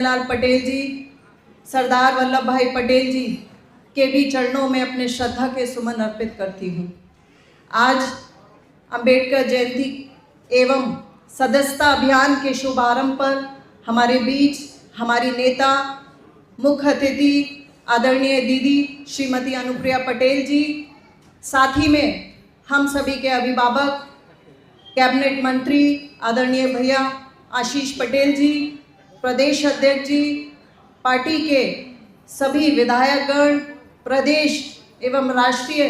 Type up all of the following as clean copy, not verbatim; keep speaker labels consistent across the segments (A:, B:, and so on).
A: लाल पटेल जी, सरदार वल्लभ भाई पटेल जी के भी चरणों में अपने श्रद्धा के सुमन अर्पित करती हूँ। आज अंबेडकर जयंती एवं सदस्यता अभियान के शुभारंभ पर हमारे बीच हमारी नेता, मुख्य अतिथि आदरणीय दीदी श्रीमती अनुप्रिया पटेल जी, साथ ही में हम सभी के अभिभावक कैबिनेट मंत्री आदरणीय भैया आशीष पटेल जी, प्रदेश अध्यक्ष जी, पार्टी के सभी विधायकगण, प्रदेश एवं राष्ट्रीय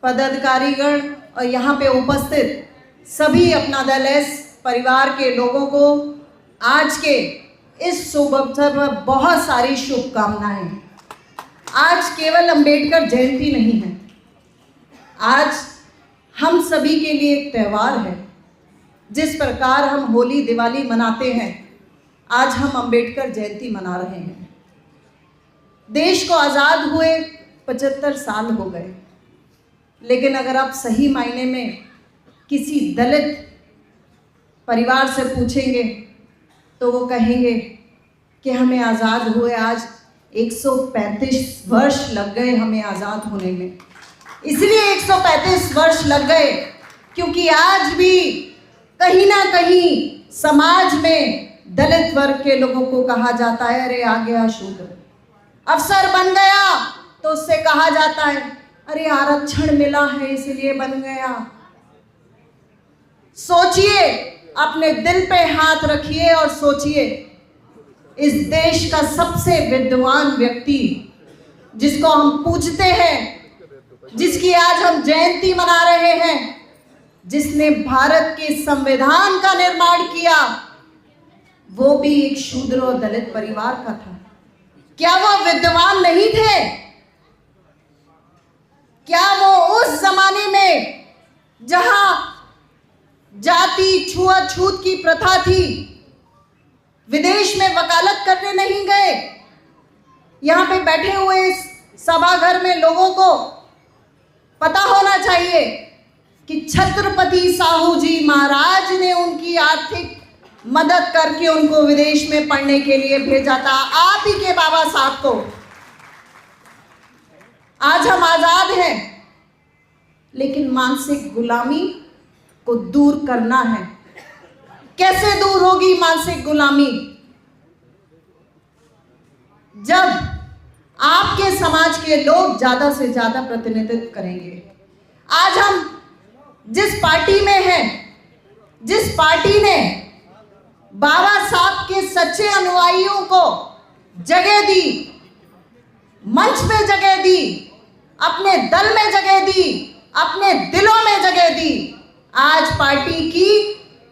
A: पदाधिकारीगण और यहाँ पे उपस्थित सभी अपना दल एस परिवार के लोगों को आज के इस शुभ अवसर पर बहुत सारी शुभकामनाएं। आज केवल अंबेडकर जयंती नहीं है, आज हम सभी के लिए एक त्यौहार है। जिस प्रकार हम होली दिवाली मनाते हैं, आज हम अंबेडकर जयंती मना रहे हैं। देश को आज़ाद हुए 75 साल हो गए, लेकिन अगर आप सही मायने में किसी दलित परिवार से पूछेंगे तो वो कहेंगे कि हमें आज़ाद हुए आज 135 वर्ष लग गए हमें आज़ाद होने में। इसलिए 135 वर्ष लग गए क्योंकि आज भी कहीं ना कहीं समाज में दलित वर्ग के लोगों को कहा जाता है, अरे आ गया शूद्र। अफसर बन गया तो उससे कहा जाता है, अरे आरक्षण मिला है इसलिए बन गया। सोचिए, अपने दिल पे हाथ रखिए और सोचिए, इस देश का सबसे विद्वान व्यक्ति जिसको हम पूजते हैं, जिसकी आज हम जयंती मना रहे हैं, जिसने भारत के संविधान का निर्माण किया, वो भी एक शूद्र और दलित परिवार का था। क्या वो विद्वान नहीं थे? क्या वो उस जमाने में जहां जाति छुआछूत की प्रथा थी, विदेश में वकालत करने नहीं गए? यहां पे बैठे हुए सभाघर में लोगों को पता होना चाहिए कि छत्रपति साहू जी महाराज ने उनकी आर्थिक मदद करके उनको विदेश में पढ़ने के लिए भेजा था, आप ही के बाबा साहब को। आज हम आजाद हैं, लेकिन मानसिक गुलामी को दूर करना है। कैसे दूर होगी मानसिक गुलामी? जब आपके समाज के लोग ज्यादा से ज्यादा प्रतिनिधित्व करेंगे। आज हम जिस पार्टी में हैं, जिस पार्टी ने बाबा साहब के सच्चे अनुयायियों को जगह दी, मंच पे जगह दी, अपने दल में जगह दी, अपने दिलों में जगह दी। आज पार्टी की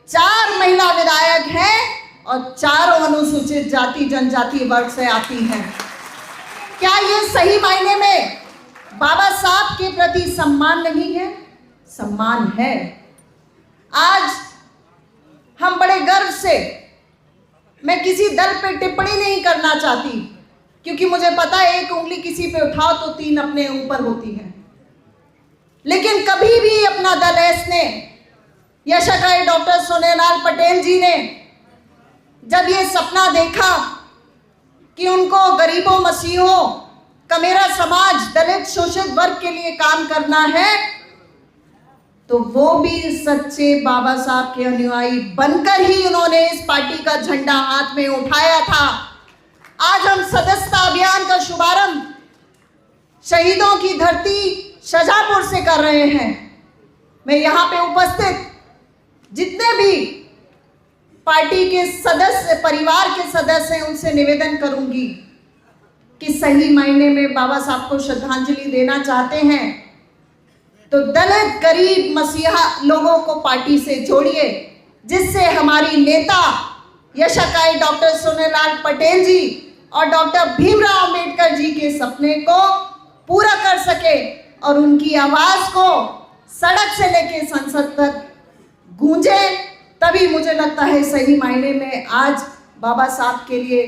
A: 4 महिला विधायक हैं और चारों अनुसूचित जाति जनजाति वर्ग से आती हैं। क्या ये सही मायने में बाबा साहब के प्रति सम्मान नहीं है? सम्मान है। आज हम बड़े गर्व से, मैं किसी दल पे टिप्पणी नहीं करना चाहती क्योंकि मुझे पता है एक उंगली किसी पे उठाओ तो 3 अपने ऊपर होती है, लेकिन कभी भी अपना दल एस ने, यशकाई डॉक्टर सोनेलाल पटेल जी ने जब ये सपना देखा कि उनको गरीबों मसीहों का मेरा समाज दलित शोषित वर्ग के लिए काम करना है, तो वो भी सच्चे बाबा साहब के अनुयायी बनकर ही उन्होंने इस पार्टी का झंडा हाथ में उठाया था। आज हम सदस्यता अभियान का शुभारंभ शहीदों की धरती शाहजहांपुर से कर रहे हैं। मैं यहाँ पे उपस्थित जितने भी पार्टी के सदस्य, परिवार के सदस्य हैं, उनसे निवेदन करूंगी कि सही मायने में बाबा साहब को श्रद्धांजलि देना चाहते हैं तो दलित गरीब मसीहा लोगों को पार्टी से जोड़िए, जिससे हमारी नेता यशकाई डॉक्टर सोनेलाल पटेल जी और डॉक्टर भीमराव अंबेडकर जी के सपने को पूरा कर सके और उनकी आवाज को सड़क से लेकर संसद तक गूंजे। तभी मुझे लगता है सही मायने में आज बाबा साहब के लिए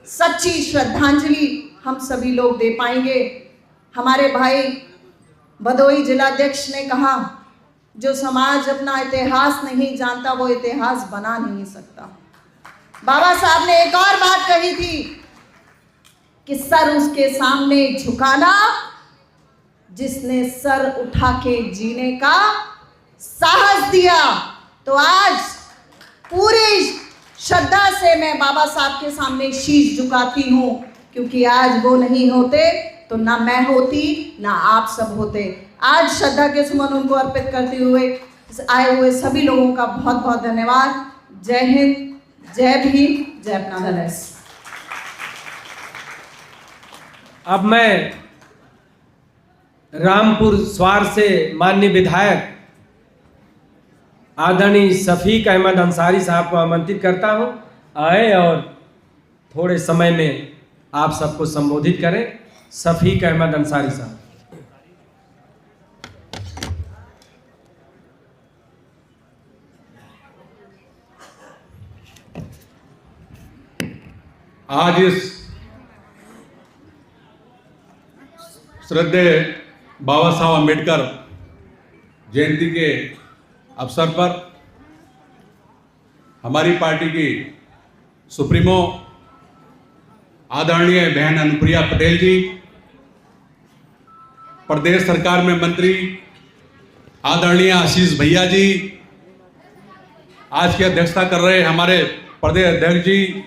A: सच्ची श्रद्धांजलि हम सभी लोग दे पाएंगे। हमारे भाई भदोई जिलाध्यक्ष ने कहा, जो समाज अपना इतिहास नहीं जानता वो इतिहास बना नहीं सकता। बाबा साहब ने एक और बात कही थी कि सर उसके सामने झुकाना जिसने सर उठा के जीने का साहस दिया। तो आज पूरी श्रद्धा से मैं बाबा साहब के सामने शीश झुकाती हूं, क्योंकि आज वो नहीं होते तो ना मैं होती ना आप सब होते। आज श्रद्धा के सुमन उनको अर्पित करते हुए आए हुए सभी लोगों का बहुत बहुत धन्यवाद। जय हिंद, जय भीम, जय अपना धनुष।
B: अब मैं रामपुर स्वार से माननीय विधायक आदरणीय शफीक अहमद अंसारी साहब को आमंत्रित करता हूं, आए और थोड़े समय में आप सबको संबोधित करें। शफीक अहमद अंसारी साहब।
C: आज इस श्रद्धेय बाबा साहब अम्बेडकर जयंती के अवसर पर हमारी पार्टी की सुप्रीमो आदरणीय बहन अनुप्रिया पटेल जी, प्रदेश सरकार में मंत्री आदरणीय आशीष भैया जी, आज की अध्यक्षता कर रहे हमारे प्रदेश अध्यक्ष जी,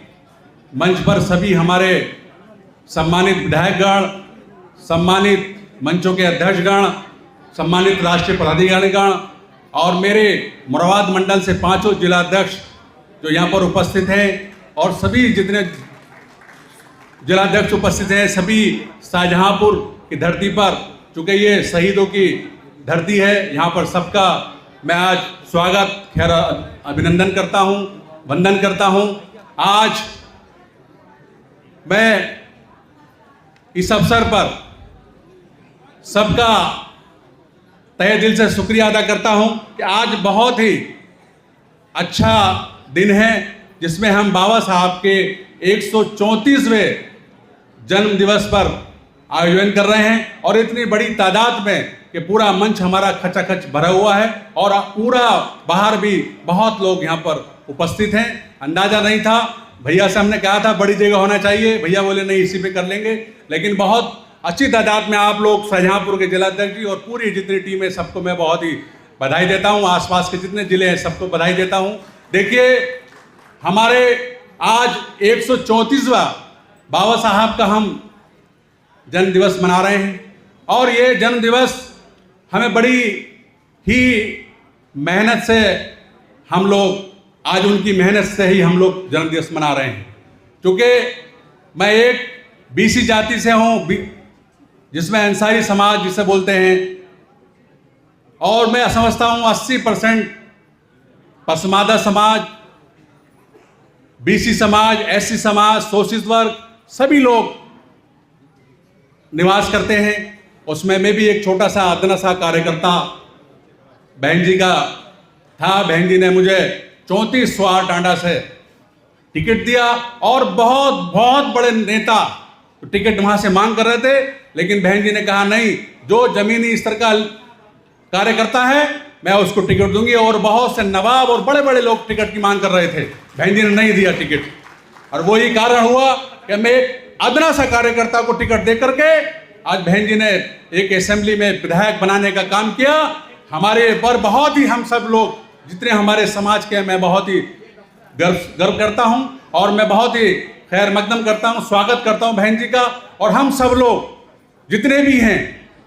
C: मंच पर सभी हमारे सम्मानित विधायकगण, सम्मानित मंचों के अध्यक्षगण, सम्मानित राष्ट्रीय पदाधिकारीगण और मेरे मुरादाबाद मंडल से 5 जिलाध्यक्ष जो यहाँ पर उपस्थित हैं और सभी जितने जिलाध्यक्ष उपस्थित हैं, सभी शाहजहांपुर की धरती पर, चूँकि ये शहीदों की धरती है, यहाँ पर सबका मैं आज स्वागत खैर अभिनंदन करता हूँ, वंदन करता हूँ। आज मैं इस अवसर पर सबका तहे दिल से शुक्रिया अदा करता हूं कि आज बहुत ही अच्छा दिन है जिसमें हम बाबा साहब के 134वें जन्म दिवस पर आयोजन कर रहे हैं और इतनी बड़ी तादाद में कि पूरा मंच हमारा खचाखच भरा हुआ है और पूरा बाहर भी बहुत लोग यहाँ पर उपस्थित हैं। अंदाजा नहीं था, भैया से हमने कहा था बड़ी जगह होना चाहिए, भैया बोले नहीं इसी पे कर लेंगे, लेकिन बहुत अच्छी तादाद में आप लोग शाहजहांपुर के जिलाध्यक्ष जी और पूरी जितनी टीम है सबको मैं बहुत ही बधाई देता हूं। आसपास के जितने जिले हैं सबको बधाई देता हूं। देखिए हमारे आज 134वां बाबा साहब का हम जन्म दिवस मना रहे हैं और ये जन्म दिवस हमें बड़ी ही मेहनत से हम लोग आज उनकी मेहनत से ही हम लोग जन्म दिवस मना रहे हैं। क्योंकि मैं एक बीसी जाति से हूँ जिसमें अंसारी समाज जिसे बोलते हैं और मैं समझता हूँ 80% पसमादा समाज, बीसी समाज, एससी समाज, शोषित वर्ग सभी लोग निवास करते हैं। उसमें मैं भी एक छोटा सा अदना सा कार्यकर्ता बहन जी का था। बहन जी ने मुझे 3400 टांडा से टिकट दिया और बहुत बहुत बड़े नेता टिकट वहां से मांग कर रहे थे, लेकिन बहन जी ने कहा नहीं, जो जमीनी स्तर का कार्यकर्ता है मैं उसको टिकट दूंगी। और बहुत से नवाब और बड़े बड़े लोग टिकट की मांग कर रहे थे, बहन जी ने नहीं दिया टिकट। और वही कारण हुआ कि मैं एक अदना सा कार्यकर्ता को टिकट दे करके आज बहन जी ने एक असेंबली में विधायक बनाने का काम किया। हमारे पर बहुत ही हम सब लोग जितने हमारे समाज के, मैं बहुत ही गर्व करता हूं और मैं बहुत ही खैर मकदम करता हूं, स्वागत करता हूं बहन जी का। और हम सब लोग जितने भी हैं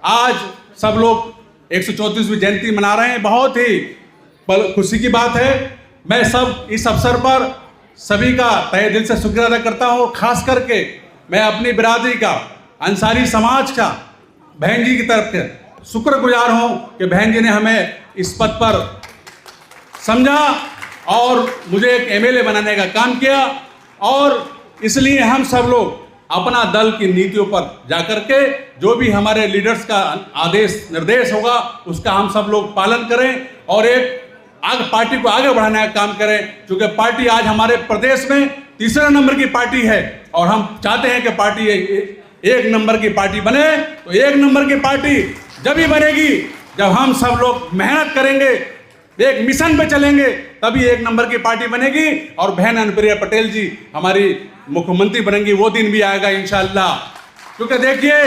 C: आज सब लोग 134वीं जयंती मना रहे हैं, बहुत ही खुशी की बात है। मैं सब इस अवसर पर सभी का तहे दिल से शुक्रिया अदा करता हूं। खास करके मैं अपनी बिरादरी का, अंसारी समाज का बहन जी की तरफ से शुक्रगुजार हूं कि बहन जी ने हमें इस पद पर समझा और मुझे एक एमएलए बनाने का काम किया। और इसलिए हम सब लोग अपना दल की नीतियों पर जाकर के जो भी हमारे लीडर्स का आदेश निर्देश होगा उसका हम सब लोग पालन करें और एक आगे पार्टी को आगे बढ़ाने का काम करें। क्योंकि पार्टी आज हमारे प्रदेश में तीसरे नंबर की पार्टी है और हम चाहते हैं कि पार्टी एक नंबर की पार्टी बने। तो एक नंबर की पार्टी जब ही बनेगी जब हम सब लोग मेहनत करेंगे, एक मिशन पे चलेंगे, तभी एक नंबर की पार्टी बनेगी और बहन अनुप्रिया पटेल जी हमारी मुख्यमंत्री बनेंगी। वो दिन भी आएगा इंशाअल्लाह। क्योंकि देखिए,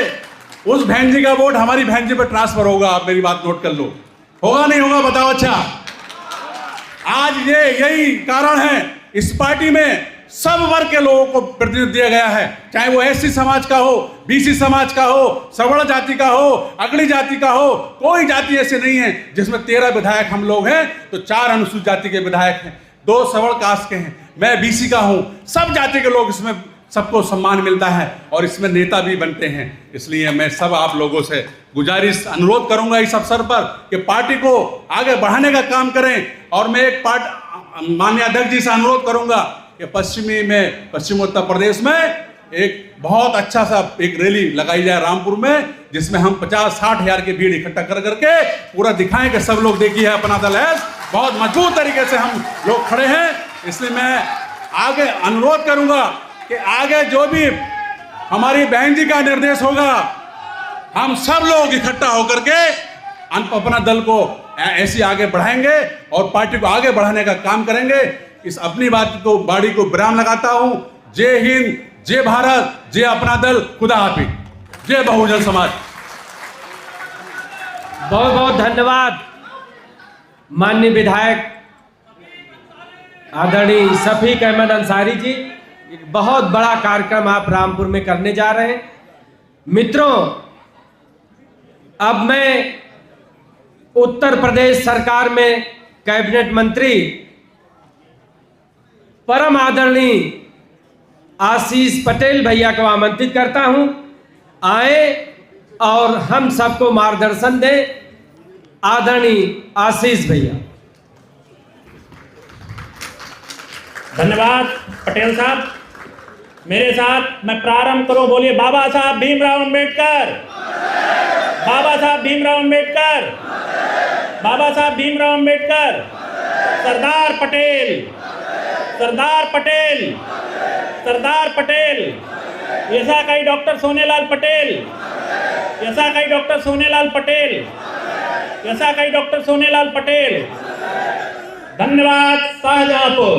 C: उस बहन जी का वोट हमारी बहन जी पर ट्रांसफर होगा। आप मेरी बात नोट कर लो, होगा नहीं होगा बताओ। अच्छा, आज यही कारण है, इस पार्टी में सब वर्ग के लोगों को प्रतिनिधित्व दिया गया है, चाहे वो एससी समाज का हो, बीसी समाज का हो, सवर्ण जाति का हो, अगली जाति का हो। कोई जाति ऐसे नहीं है जिसमें 13 विधायक हम लोग हैं, तो 4 अनुसूचित जाति के विधायक हैं, 2 सवर्ण कास्ट के हैं, मैं बीसी का हूं। सब जाति के लोग इसमें, सबको सम्मान मिलता है और इसमें नेता भी बनते हैं। इसलिए मैं सब आप लोगों से गुजारिश अनुरोध करूंगा इस अवसर पर कि पार्टी को आगे बढ़ाने का काम करें। और मैं एक माननीय अध्यक्ष जी से अनुरोध करूंगा कि पश्चिम उत्तर प्रदेश में एक बहुत अच्छा सा एक रैली लगाई जाए रामपुर में, जिसमें हम 50-60 हजार की भीड़ इकट्ठा कर करके पूरा दिखाएं कि सब लोग देखिए अपना दल है, बहुत मजबूत तरीके से हम लोग खड़े हैं। इसलिए मैं आगे अनुरोध करूंगा कि आगे जो भी हमारी बहन जी का निर्देश होगा, हम सब लोग इकट्ठा होकर के अपना दल को ऐसे आगे बढ़ाएंगे और पार्टी को आगे बढ़ाने का काम करेंगे। इस अपनी बाड़ी को विराम लगाता हूं। जय हिंद, जय भारत, जय अपना दल, खुदा हाफिज, जय बहुजन समाज।
B: बहुत बहुत धन्यवाद माननीय विधायक आदरणीय शफीक अहमद अंसारी जी। एक बहुत बड़ा कार्यक्रम आप रामपुर में करने जा रहे हैं। मित्रों, अब मैं उत्तर प्रदेश सरकार में कैबिनेट मंत्री परम आदरणीय आशीष पटेल भैया को आमंत्रित करता हूं, आए और हम सबको मार्गदर्शन दें। आदरणीय आशीष भैया।
D: धन्यवाद पटेल साहब। मेरे साथ मैं प्रारंभ करूं, बोलिए बाबा साहब भीमराव अंबेडकर, बाबा साहब भीमराव अंबेडकर, बाबा साहब भीमराव अंबेडकर, सरदार पटेल, सरदार पटेल, सरदार पटेल, यशाकई डॉक्टर सोनेलाल पटेल, यशाकई डॉक्टर सोनेलाल पटेल, यशाकई डॉक्टर सोनेलाल पटेल। धन्यवाद शाहजहांपुर,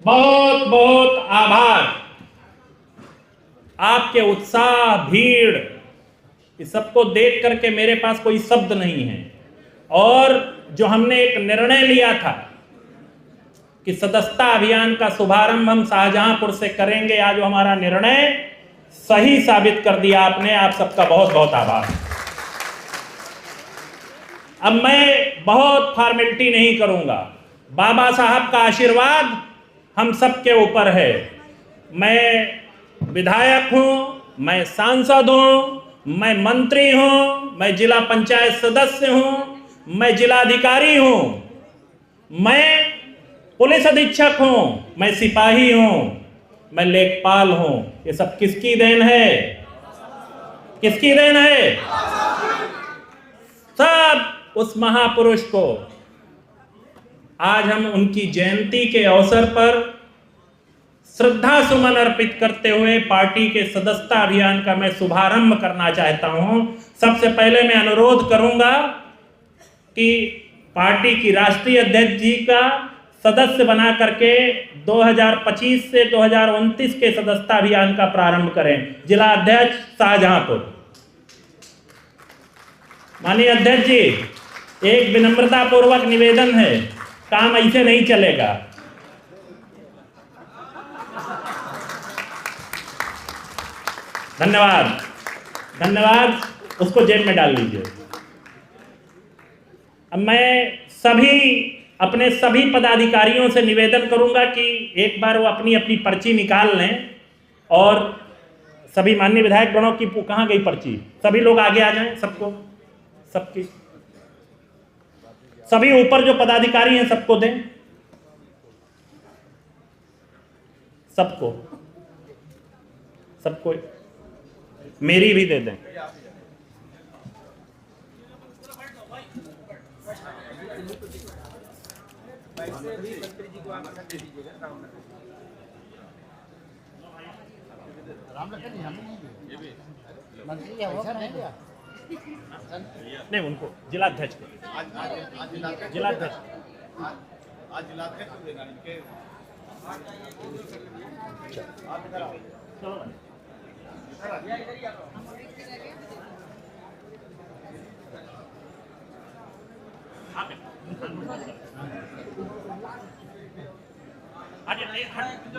D: बहुत बहुत आभार। आपके उत्साह, भीड़, इस सबको देख करके मेरे पास कोई शब्द नहीं है। और जो हमने एक निर्णय लिया था कि सदस्यता अभियान का शुभारंभ हम शाहजहांपुर से करेंगे, आज वो हमारा निर्णय सही साबित कर दिया आपने। आप सबका बहुत बहुत आभार। अब मैं बहुत फॉर्मेलिटी नहीं करूंगा। बाबा साहब का आशीर्वाद हम सबके ऊपर है। मैं विधायक हूं, मैं सांसद हूं, मैं मंत्री हूं, मैं जिला पंचायत सदस्य हूं, मैं जिलाधिकारी हूं, मैं पुलिस अधीक्षक हूं, मैं सिपाही हूं, मैं लेखपाल हूं। ये सब किसकी देन है? किसकी देन है? सब उस महापुरुष को। आज हम उनकी जयंती के अवसर पर श्रद्धा सुमन अर्पित करते हुए पार्टी के सदस्यता अभियान का मैं शुभारंभ करना चाहता हूं। सबसे पहले मैं अनुरोध करूंगा कि पार्टी की राष्ट्रीय अध्यक्ष जी का सदस्य बना करके 2025 से 2029 के सदस्यता अभियान का प्रारंभ करें। जिला अध्यक्ष शाहजहांपुर। माननीय अध्यक्ष जी, एक विनम्रता पूर्वक निवेदन है, काम ऐसे नहीं चलेगा। धन्यवाद, धन्यवाद। उसको जेब में डाल लीजिए। अब मैं अपने सभी पदाधिकारियों से निवेदन करूंगा कि एक बार वो अपनी अपनी पर्ची निकाल लें। और सभी माननीय विधायक गणों की कहाँ गई पर्ची? सभी लोग आगे आ जाएं, सबको, सबकी, सभी ऊपर जो पदाधिकारी हैं सबको दें, सबको, सबको। मेरी भी दे दें। नहीं, उनको जिलाध्यक्ष को, जिलाध्यक्ष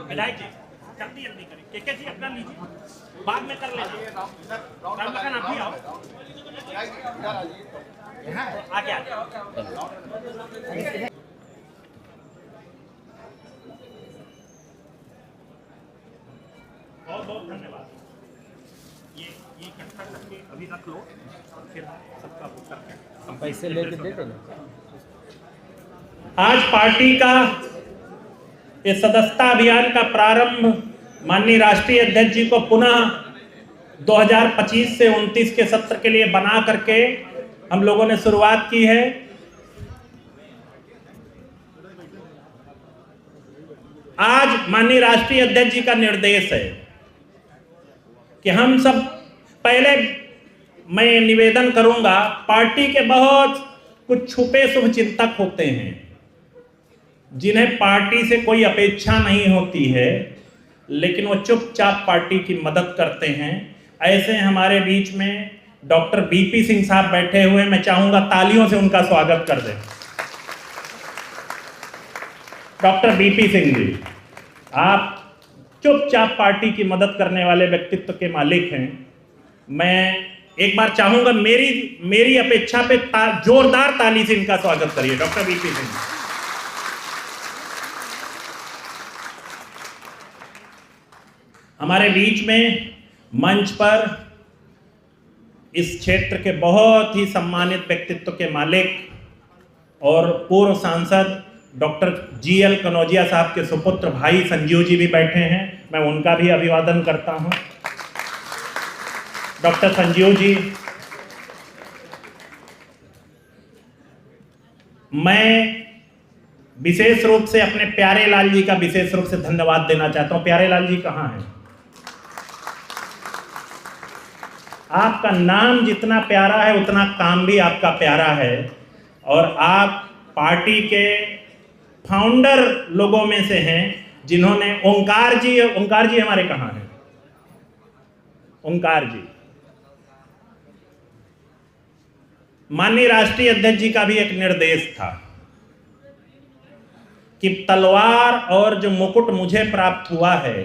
D: विधायक जी जल्दी जल्दी करें, के जी अपना लीजिए, बाद में कर लेंगे। राम लखन आप भी आओ, आगे आगे। बहुत बहुत धन्यवाद। ये इकट्ठा करके अभी रख लो, फिर सबका वो करते हैं।
B: हम पैसे लेके दे देना।
D: आज पार्टी का इस सदस्यता अभियान का प्रारंभ माननीय राष्ट्रीय अध्यक्ष जी को पुनः 2025 से 29 के सत्र के लिए बना करके हम लोगों ने शुरुआत की है। आज माननीय राष्ट्रीय अध्यक्ष जी का निर्देश है कि हम सब पहले, मैं निवेदन करूंगा, पार्टी के बहुत कुछ छुपे शुभचिंतक होते हैं जिन्हें पार्टी से कोई अपेक्षा नहीं होती है, लेकिन वो चुपचाप पार्टी की मदद करते हैं। ऐसे हमारे बीच में डॉक्टर बीपी सिंह साहब बैठे हुए, मैं चाहूंगा तालियों से उनका स्वागत कर दें। डॉक्टर बीपी सिंह जी, आप चुपचाप पार्टी की मदद करने वाले व्यक्तित्व के मालिक हैं। मैं एक बार चाहूंगा मेरी अपेक्षा पे जोरदार ताली से इनका स्वागत करिए, डॉक्टर बीपी सिंह। हमारे बीच में मंच पर इस क्षेत्र के बहुत ही सम्मानित व्यक्तित्व के मालिक और पूर्व सांसद डॉक्टर जीएल कनौजिया साहब के सुपुत्र भाई संजीव जी भी बैठे हैं, मैं उनका भी अभिवादन करता हूं। डॉक्टर संजीव जी, मैं विशेष रूप से अपने प्यारे लाल जी का विशेष रूप से धन्यवाद देना चाहता हूं। प्यारे लाल जी कहाँ हैं? आपका नाम जितना प्यारा है उतना काम भी आपका प्यारा है, और आप पार्टी के फाउंडर लोगों में से हैं जिन्होंने ओंकार जी हमारे कहाँ हैं? ओंकार जी, माननीय राष्ट्रीय अध्यक्ष जी का भी एक निर्देश था कि तलवार और जो मुकुट मुझे प्राप्त हुआ है,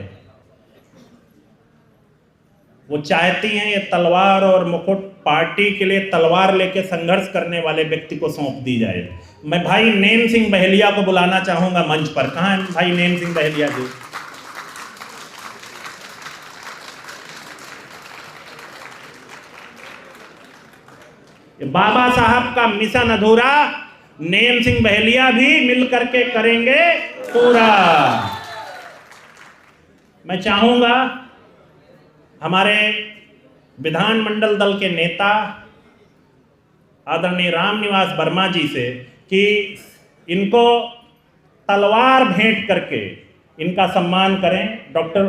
D: वो चाहती हैं ये तलवार और मुकुट पार्टी के लिए तलवार लेके संघर्ष करने वाले व्यक्ति को सौंप दी जाए। मैं भाई नेम सिंह बहेलिया को बुलाना चाहूंगा मंच पर। कहाँ है भाई नेम सिंह बहेलिया जी? बाबा साहब का मिशन अधूरा, नेम सिंह बहेलिया भी मिल करके करेंगे पूरा। मैं चाहूंगा हमारे विधानमंडल दल के नेता आदरणीय रामनिवास वर्मा जी से कि इनको तलवार भेंट करके इनका सम्मान करें। डॉक्टर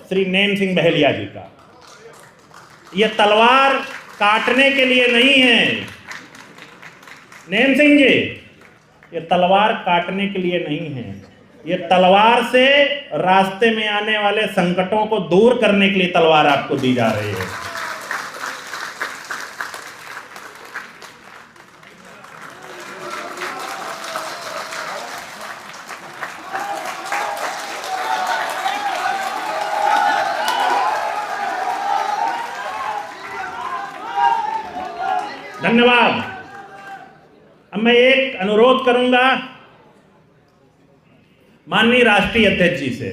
D: श्री नेम सिंह बहेलिया जी का ये तलवार काटने के लिए नहीं है। नेम सिंह जी, ये तलवार काटने के लिए नहीं है, ये तलवार से रास्ते में आने वाले संकटों को दूर करने के लिए तलवार आपको दी जा रही है। धन्यवाद। अब मैं एक अनुरोध करूंगा माननीय राष्ट्रीय अध्यक्ष जी से।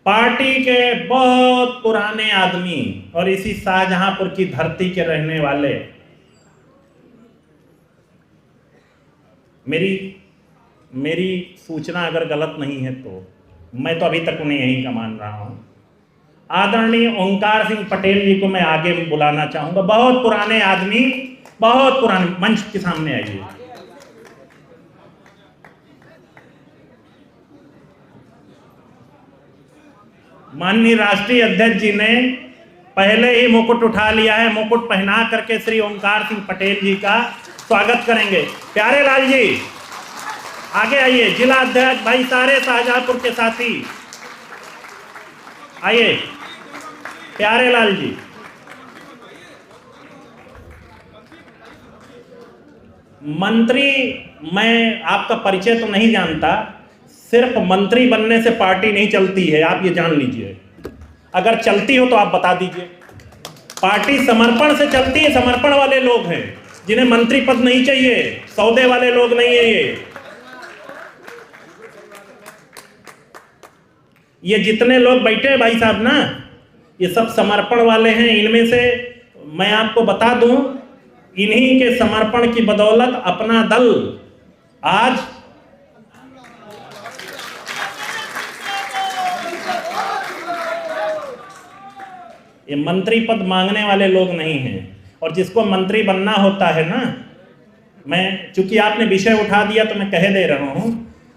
D: पार्टी के बहुत पुराने आदमी और इसी शाहजहांपुर की धरती के रहने वाले, मेरी सूचना अगर गलत नहीं है तो मैं तो अभी तक उन्हें यहीं का मान रहा हूं, आदरणीय ओंकार सिंह पटेल जी को मैं आगे बुलाना चाहूंगा। बहुत पुराने आदमी, बहुत पुराने, मंच के सामने आइए। माननीय राष्ट्रीय अध्यक्ष जी ने पहले ही मुकुट उठा लिया है, मुकुट पहना करके श्री ओंकार सिंह पटेल जी का स्वागत करेंगे। प्यारे लाल जी आगे आइए। जिला अध्यक्ष भाई सारे शाहजहांपुर के साथी आइए। प्यारे लाल जी, मंत्री, मैं आपका परिचय तो नहीं जानता, सिर्फ मंत्री बनने से पार्टी नहीं चलती है, आप ये जान लीजिए। अगर चलती हो तो आप बता दीजिए। पार्टी समर्पण से चलती है। समर्पण वाले लोग हैं जिन्हें मंत्री पद नहीं चाहिए, सौदे वाले लोग नहीं है ये जितने लोग बैठे हैं भाई साहब ना, ये सब समर्पण वाले हैं। इनमें से मैं आपको बता दूं, इन्हीं के समर्पण की बदौलत अपना दल आज ये मंत्री पद मांगने वाले लोग नहीं हैं। और जिसको मंत्री बनना होता है ना, मैं चूंकि आपने विषय उठा दिया तो मैं कह दे रहा हूं,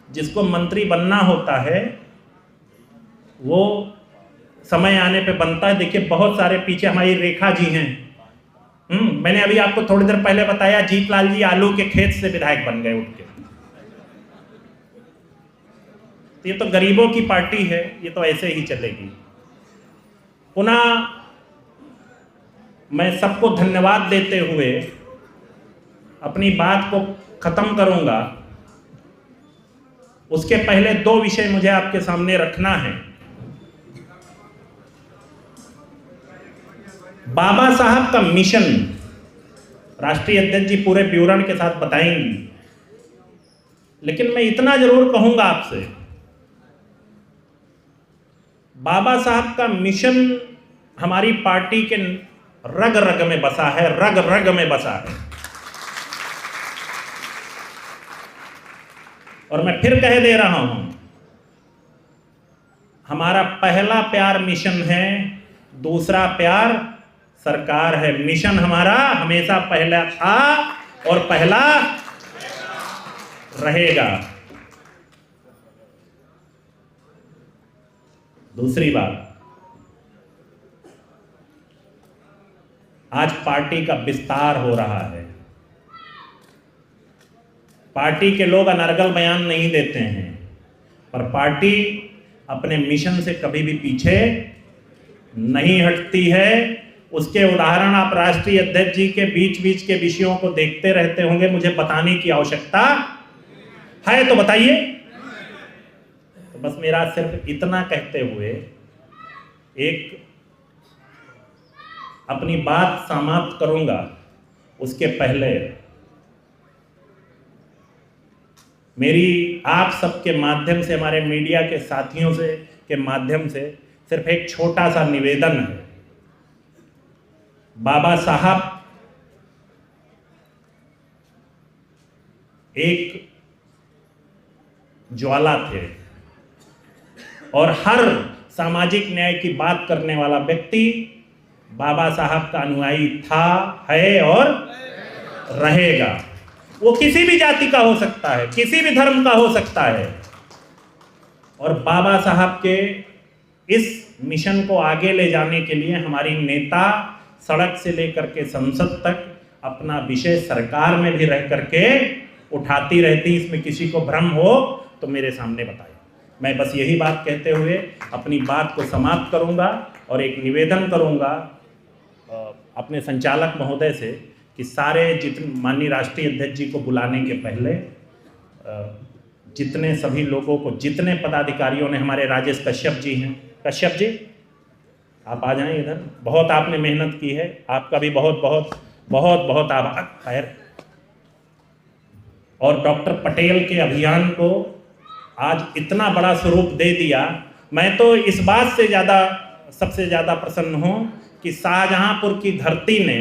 D: जिसको मंत्री बनना होता है वो समय आने पे बनता है। देखिए बहुत सारे पीछे हमारी रेखा जी हैं। मैंने अभी आपको थोड़ी देर पहले बताया, जीतलाल जी आलू के खेत से विधायक बन गए उठ के। तो ये तो गरीबों की पार्टी है, ये तो ऐसे ही चलेगी। पुनः मैं सबको धन्यवाद देते हुए अपनी बात को खत्म करूंगा। उसके पहले 2 विषय मुझे आपके सामने रखना है। बाबा साहब का मिशन राष्ट्रीय अध्यक्ष जी पूरे विवरण के साथ बताएंगी, लेकिन मैं इतना जरूर कहूंगा आपसे, बाबा साहब का मिशन हमारी पार्टी के रग रग में बसा है, रग रग में बसा है। और मैं फिर कह दे रहा हूं, हमारा पहला प्यार मिशन है, दूसरा प्यार सरकार है। मिशन हमारा हमेशा पहला था और पहला रहेगा। दूसरी बात, आज पार्टी का विस्तार हो रहा है। पार्टी के लोग अनर्गल बयान नहीं देते हैं, पर पार्टी अपने मिशन से कभी भी पीछे नहीं हटती है। उसके उदाहरण आप राष्ट्रीय अध्यक्ष जी के बीच बीच के विषयों को देखते रहते होंगे, मुझे बताने की आवश्यकता है तो बताइए। तो बस मेरा सिर्फ इतना कहते हुए एक अपनी बात समाप्त करूंगा। उसके पहले मेरी आप सबके माध्यम से, हमारे मीडिया के साथियों से के माध्यम से सिर्फ एक छोटा सा निवेदन है। बाबा साहब एक ज्वाला थे और हर सामाजिक न्याय की बात करने वाला व्यक्ति बाबा साहब का अनुयायी था, है और रहेगा। वो किसी भी जाति का हो सकता है, किसी भी धर्म का हो सकता है। और बाबा साहब के इस मिशन को आगे ले जाने के लिए हमारी नेता सड़क से लेकर के संसद तक अपना विषय सरकार में भी रह करके उठाती रहती। इसमें किसी को भ्रम हो तो मेरे सामने बताए। मैं बस यही बात कहते हुए अपनी बात को समाप्त करूंगा और एक निवेदन करूंगा अपने संचालक महोदय से कि सारे जितने माननीय राष्ट्रीय अध्यक्ष जी को बुलाने के पहले जितने सभी लोगों को, जितने पदाधिकारियों ने, हमारे राजेश कश्यप जी हैं, कश्यप जी आप आ जाएं इधर, बहुत आपने मेहनत की है, आपका भी बहुत बहुत बहुत बहुत आभार। खैर, और डॉक्टर पटेल के अभियान को आज इतना बड़ा स्वरूप दे दिया। मैं तो इस बात से सबसे ज़्यादा प्रसन्न हूँ कि शाहजहांपुर की धरती ने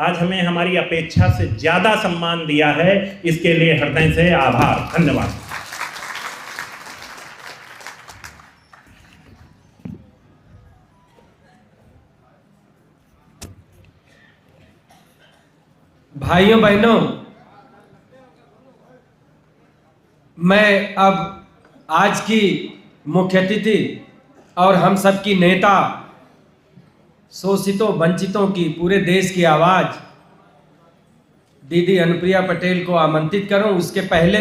D: आज हमें हमारी अपेक्षा से ज़्यादा सम्मान दिया है। इसके लिए हृदय से आभार, धन्यवाद।
B: भाइयों बहनों, मैं अब आज की मुख्य अतिथि और हम सबकी नेता, शोषितों वंचितों की, पूरे देश की आवाज दीदी अनुप्रिया पटेल को आमंत्रित करूं, उसके पहले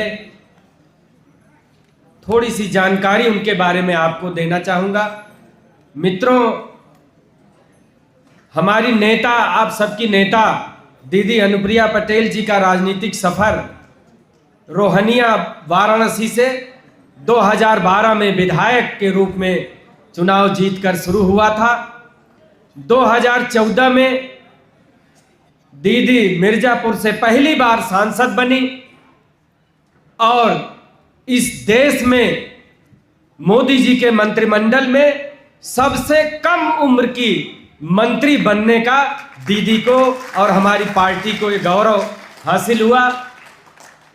B: थोड़ी सी जानकारी उनके बारे में आपको देना चाहूंगा। मित्रों, हमारी नेता, आप सबकी नेता दीदी अनुप्रिया पटेल जी का राजनीतिक सफर रोहनिया वाराणसी से 2012 में विधायक के रूप में चुनाव जीतकर शुरू हुआ था। 2014 में दीदी मिर्जापुर से पहली बार सांसद बनी और इस देश में मोदी जी के मंत्रिमंडल में सबसे कम उम्र की मंत्री बनने का दीदी को और हमारी पार्टी को ये गौरव हासिल हुआ।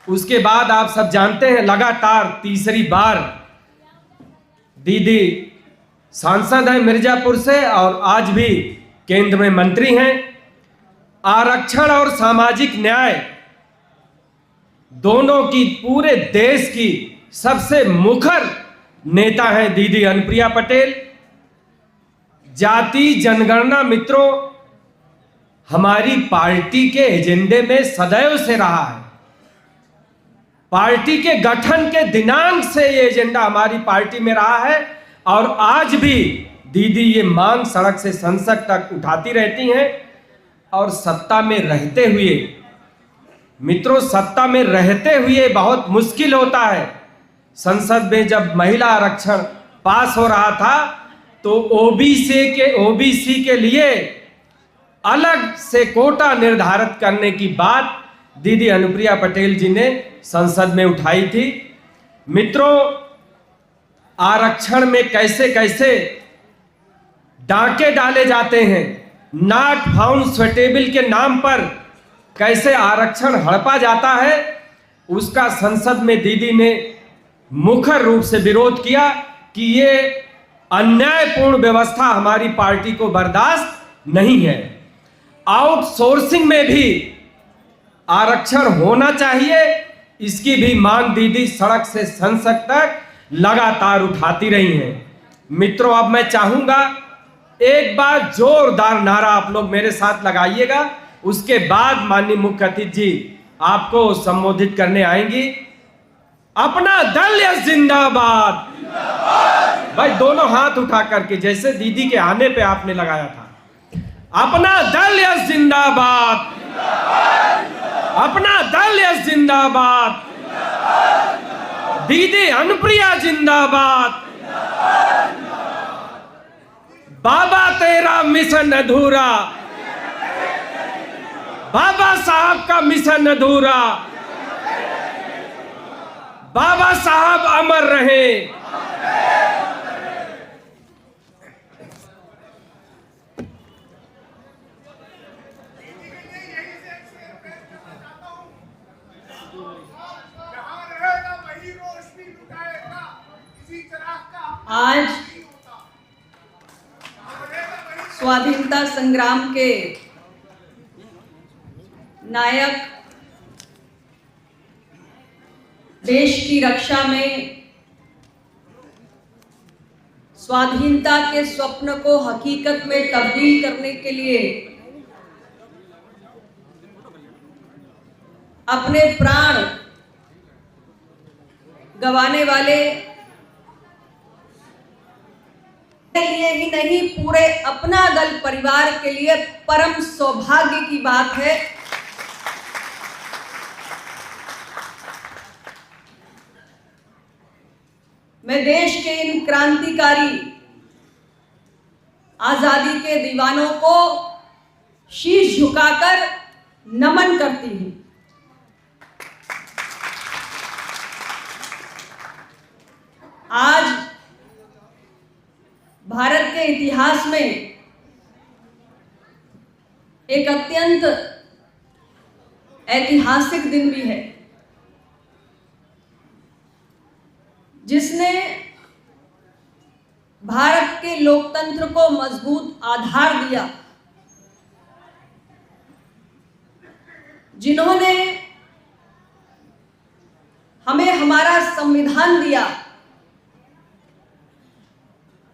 B: उसके बाद आप सब जानते हैं, लगातार तीसरी बार दीदी सांसद हैं मिर्जापुर से और आज भी केंद्र में मंत्री हैं। आरक्षण और सामाजिक न्याय दोनों की पूरे देश की सबसे मुखर नेता हैं दीदी अनुप्रिया पटेल। जाति जनगणना मित्रों हमारी पार्टी के एजेंडे में सदैव से रहा है। पार्टी के गठन के दिनांक से ये एजेंडा हमारी पार्टी में रहा है और आज भी दीदी ये मांग सड़क से संसद तक उठाती रहती हैं। और सत्ता में रहते हुए मित्रों, सत्ता में रहते हुए बहुत मुश्किल होता है। संसद में जब महिला आरक्षण पास हो रहा था तो ओबीसी के लिए अलग से कोटा निर्धारित करने की बात दीदी अनुप्रिया पटेल जी ने संसद में उठाई थी। मित्रों, आरक्षण में कैसे कैसे डाके डाले जाते हैं, नॉट फाउंड सुटेबल के नाम पर कैसे आरक्षण हड़पा जाता है, उसका संसद में दीदी ने मुखर रूप से विरोध किया कि ये अन्यायपूर्ण व्यवस्था हमारी पार्टी को बर्दाश्त नहीं है। आउटसोर्सिंग में भी आरक्षण होना चाहिए, इसकी भी मांग दीदी सड़क से संसद तक लगातार उठाती रही हैं। मित्रों, अब मैं चाहूंगा एक बार जोरदार नारा आप लोग मेरे साथ लगाइएगा, उसके बाद माननीय मुख्य अतिथि जी आपको संबोधित करने आएंगी। अपना दल या जिंदाबाद। भाई दोनों हाथ उठा करके, जैसे दीदी के आने पे आपने लगाया था। अपना दल या जिंदाबाद, अपना दल या जिंदाबाद, दीदी अनुप्रिया जिंदाबाद। बाबा तेरा मिशन अधूरा, बाबा साहब का मिशन अधूरा, बाबा साहब अमर रहे।
A: आज स्वाधीनता संग्राम के नायक, देश की रक्षा में स्वाधीनता के स्वप्न को हकीकत में तब्दील करने के लिए अपने प्राण गंवाने वाले के लिए ही नहीं, पूरे अपना दल परिवार के लिए परम सौभाग्य की बात है मैं देश के इन क्रांतिकारी आजादी के दीवानों को शीश झुकाकर नमन करती हूं। आज भारत के इतिहास में एक अत्यंत ऐतिहासिक दिन भी है, जिसने भारत के लोकतंत्र को मजबूत आधार दिया, जिन्होंने हमें हमारा संविधान दिया।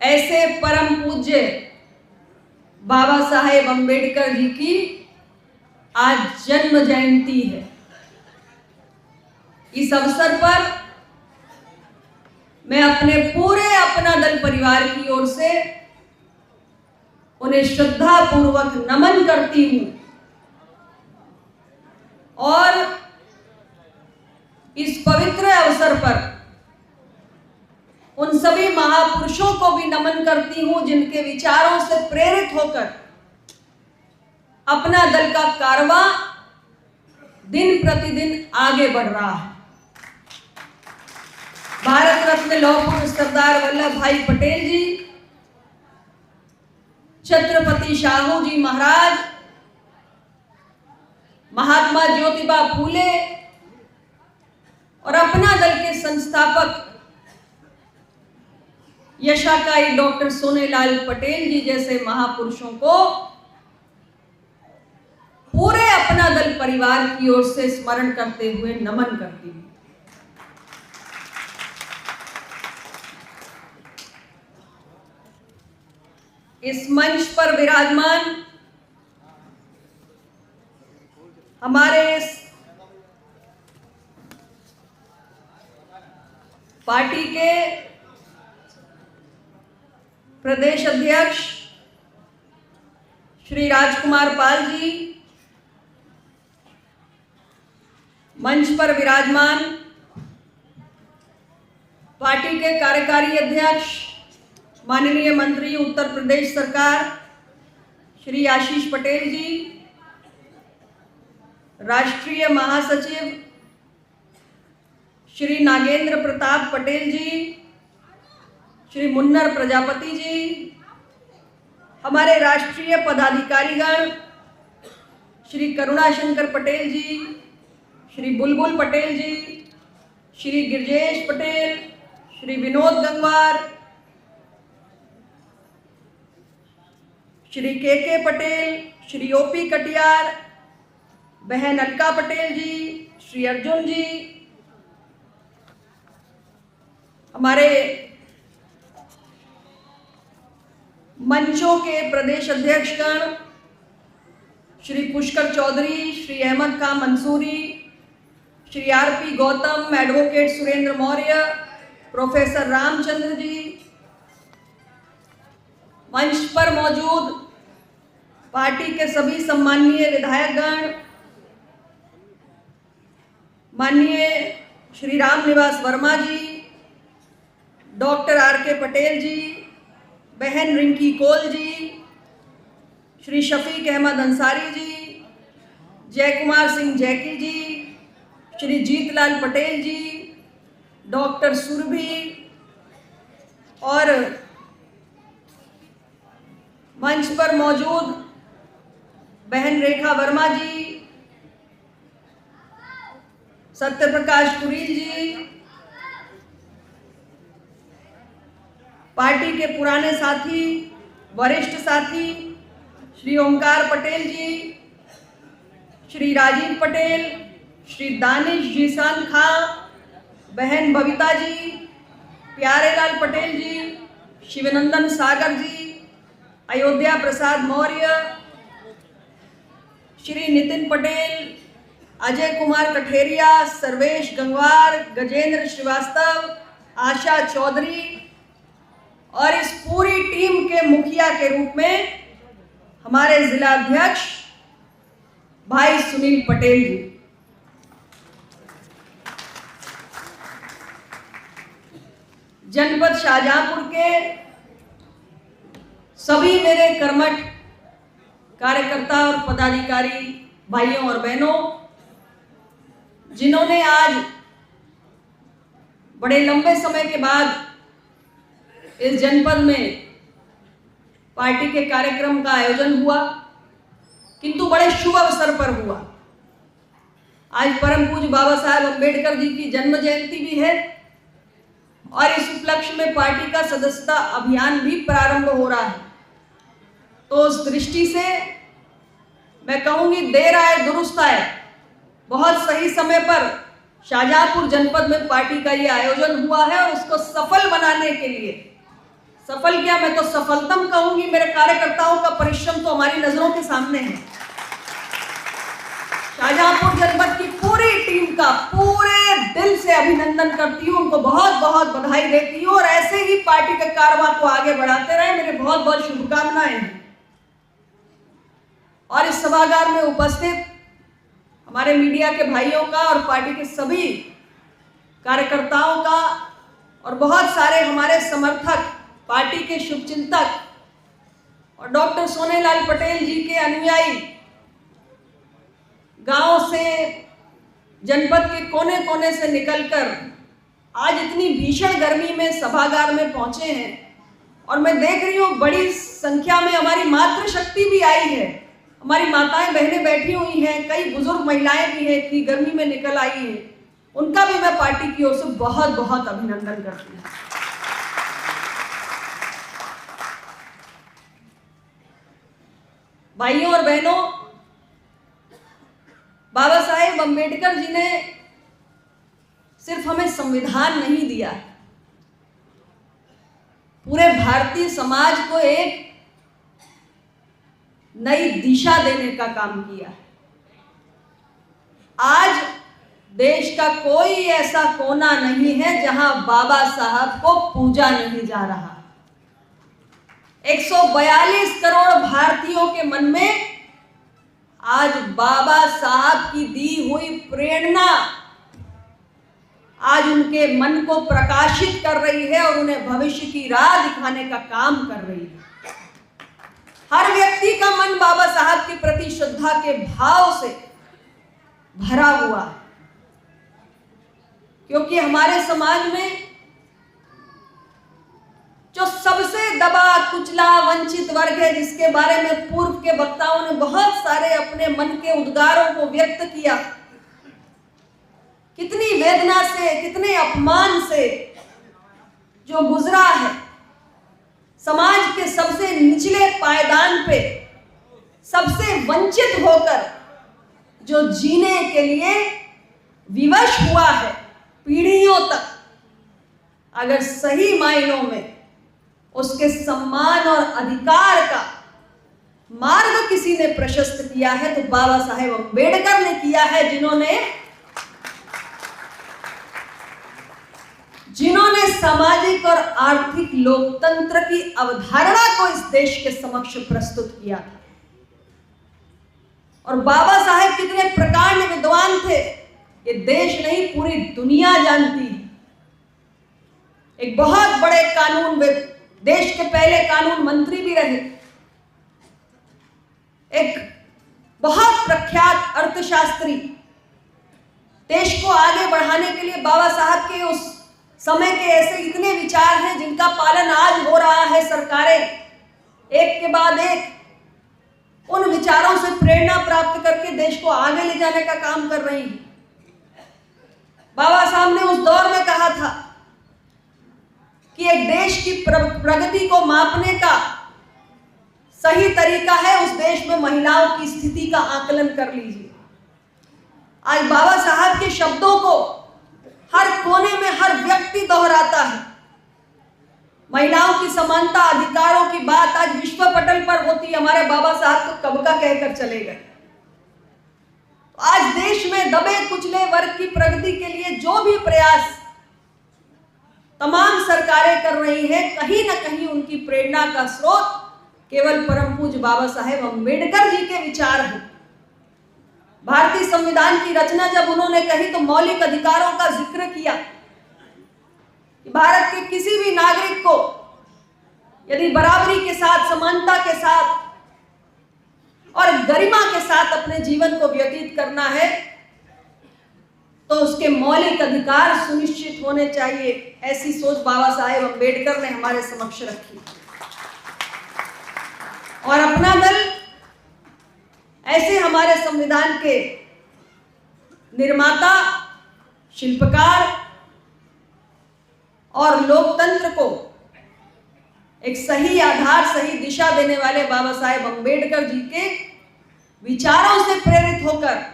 A: ऐसे परम पूज्य बाबा साहेब अम्बेडकर जी की
E: आज जन्म जयंती है। इस अवसर पर मैं अपने पूरे अपना दल परिवार की ओर से उन्हें श्रद्धा पूर्वक नमन करती हूं और इस पवित्र अवसर पर उन सभी महापुरुषों को भी नमन करती हूं जिनके विचारों से प्रेरित होकर अपना दल का कारवां दिन प्रतिदिन आगे बढ़ रहा है। भारत रत्न लौह पुरुष सरदार वल्लभ भाई पटेल जी, छत्रपति शाहू जी महाराज, महात्मा ज्योतिबा फूले और अपना दल के संस्थापक यशाकाई डॉक्टर सोनेलाल पटेल जी जैसे महापुरुषों को पूरे अपना दल परिवार की ओर से स्मरण करते हुए नमन करती हूं। इस मंच पर विराजमान हमारे इस पार्टी के प्रदेश अध्यक्ष श्री राजकुमार पाल जी, मंच पर विराजमान पार्टी के कार्यकारी अध्यक्ष माननीय मंत्री उत्तर प्रदेश सरकार श्री आशीष पटेल जी, राष्ट्रीय महासचिव श्री नागेंद्र प्रताप पटेल जी, श्री मुन्नर प्रजापति जी, हमारे राष्ट्रीय पदाधिकारीगण श्री करुणाशंकर पटेल जी, श्री बुलबुल पटेल जी, श्री गिरजेश पटेल, श्री विनोद गंगवार, श्री के पटेल, श्री ओपी कटियार, बहन अलका पटेल जी, श्री अर्जुन जी, हमारे मंचों के प्रदेश अध्यक्षगण Shri Pushkar Chaudhary, Shri Ahmad Khan Mansoori, Shri RP Gautam, advocate Surendra Maurya, professor Ramchandra ji, मंच पर मौजूद पार्टी के सभी सम्माननीय विधायकगण, माननीय श्री राम निवास वर्मा जी, डॉक्टर आर.के. पटेल जी, बहन रिंकी कोल जी, श्री शफीक अहमद अंसारी जी, जय कुमार सिंह जैकी जी, श्री जीतलाल पटेल जी, डॉक्टर सुरभि और मंच पर मौजूद बहन रेखा वर्मा जी, सत्यप्रकाश कुरील जी, पार्टी के पुराने साथी, वरिष्ठ साथी श्री ओमकार पटेल जी, श्री राजीव पटेल, श्री दानिश जीसान खां, बहन बबीता जी, प्यारेलाल पटेल जी, शिवनंदन सागर जी, अयोध्या प्रसाद मौर्य, श्री नितिन पटेल, अजय कुमार कठेरिया, सर्वेश गंगवार, गजेंद्र श्रीवास्तव, आशा चौधरी और इस पूरी टीम के मुखिया के रूप में हमारे जिला अध्यक्ष भाई सुनील पटेल जी। जनपद शाहजहांपुर के सभी मेरे कर्मठ कार्यकर्ता और पदाधिकारी भाइयों और बहनों, जिन्होंने आज बड़े लंबे समय के बाद इस जनपद में पार्टी के कार्यक्रम का आयोजन हुआ, किंतु बड़े शुभ अवसर पर हुआ। आज परम पूज्य बाबा साहेब अम्बेडकर जी की जन्म जयंती भी है और इस उपलक्ष्य में पार्टी का सदस्यता अभियान भी प्रारंभ हो रहा है। तो उस दृष्टि से मैं कहूंगी, देर आए दुरुस्त आए, बहुत सही समय पर शाहजहांपुर जनपद में पार्टी का ये आयोजन हुआ है और उसको सफल बनाने के लिए, सफल क्या, मैं तो सफलतम कहूंगी, मेरे कार्यकर्ताओं का परिश्रम तो हमारी नजरों के सामने है। शाहजहांपुर जनपद की पूरी टीम का पूरे दिल से अभिनंदन करती हूँ, उनको बहुत बहुत बधाई देती हूँ और ऐसे ही पार्टी के कारवां को आगे बढ़ाते रहे। मेरे बहुत बहुत शुभकामनाएं हैं। और इस सभागार में उपस्थित हमारे मीडिया के भाइयों का और पार्टी के सभी कार्यकर्ताओं का और बहुत सारे हमारे समर्थक, पार्टी के शुभचिंतक और डॉक्टर सोनेलाल पटेल जी के अनुयायी गांव से, जनपद के कोने कोने से निकलकर आज इतनी भीषण गर्मी में सभागार में पहुंचे हैं। और मैं देख रही हूँ बड़ी संख्या में हमारी मातृशक्ति भी आई है, हमारी माताएं बहनें बैठी हुई हैं, कई बुजुर्ग महिलाएं भी हैं कि गर्मी में निकल आई हैं। उनका भी मैं पार्टी की ओर से बहुत बहुत अभिनंदन करती हूँ। भाइयों और बहनों, बाबा साहेब अम्बेडकर जी ने सिर्फ हमें संविधान नहीं दिया, पूरे भारतीय समाज को एक नई दिशा देने का काम किया। आज देश का कोई ऐसा कोना नहीं है जहां बाबा साहब को पूजा नहीं जा रहा। 142 करोड़ भारतीयों के मन में आज बाबा साहब की दी हुई प्रेरणा आज उनके मन को प्रकाशित कर रही है और उन्हें भविष्य की राह दिखाने का काम कर रही है। हर व्यक्ति का मन बाबा साहब के प्रति श्रद्धा के भाव से भरा हुआ है, क्योंकि हमारे समाज में जो सबसे दबा कुचला वंचित वर्ग है, जिसके बारे में पूर्व के वक्ताओं ने बहुत सारे अपने मन के उद्गारों को व्यक्त किया, कितनी वेदना से, कितने अपमान से जो गुजरा है, समाज के सबसे निचले पायदान पे सबसे वंचित होकर जो जीने के लिए विवश हुआ है पीढ़ियों तक, अगर सही मायनों में उसके सम्मान और अधिकार का मार्ग किसी ने प्रशस्त किया है तो बाबा साहेब अम्बेडकर ने किया है, जिन्होंने सामाजिक और आर्थिक लोकतंत्र की अवधारणा को इस देश के समक्ष प्रस्तुत किया था। और बाबा साहेब कितने प्रकांड विद्वान थे ये देश नहीं पूरी दुनिया जानती है। एक बहुत बड़े देश के पहले कानून मंत्री भी रहे, एक बहुत प्रख्यात अर्थशास्त्री। देश को आगे बढ़ाने के लिए बाबा साहब के उस समय के ऐसे इतने विचार हैं जिनका पालन आज हो रहा है। सरकारें एक के बाद एक उन विचारों से प्रेरणा प्राप्त करके देश को आगे ले जाने का काम कर रही हैं। बाबा साहब ने उस दौर में कहा था कि एक देश की प्रगति को मापने का सही तरीका है उस देश में महिलाओं की स्थिति का आकलन कर लीजिए। आज बाबा साहब के शब्दों को हर कोने में हर व्यक्ति दोहराता है। महिलाओं की समानता, अधिकारों की बात आज विश्व पटल पर होती है। हमारे बाबा साहब तो कब का कहकर चले गए। आज देश में दबे कुचले वर्ग की प्रगति के लिए जो भी प्रयास तमाम सरकारें कर रही हैं, कहीं ना कहीं उनकी प्रेरणा का स्रोत केवल परम पूज्य बाबा साहेब अम्बेडकर जी के विचार हैं। भारतीय संविधान की रचना जब उन्होंने कही तो मौलिक अधिकारों का जिक्र किया कि भारत के किसी भी नागरिक को यदि बराबरी के साथ, समानता के साथ और गरिमा के साथ अपने जीवन को व्यतीत करना है तो उसके मौलिक अधिकार सुनिश्चित होने चाहिए। ऐसी सोच बाबा साहेब अम्बेडकर ने हमारे समक्ष रखी और अपना दल ऐसे हमारे संविधान के निर्माता, शिल्पकार और लोकतंत्र को एक सही आधार, सही दिशा देने वाले बाबा साहेब अम्बेडकर जी के विचारों से प्रेरित होकर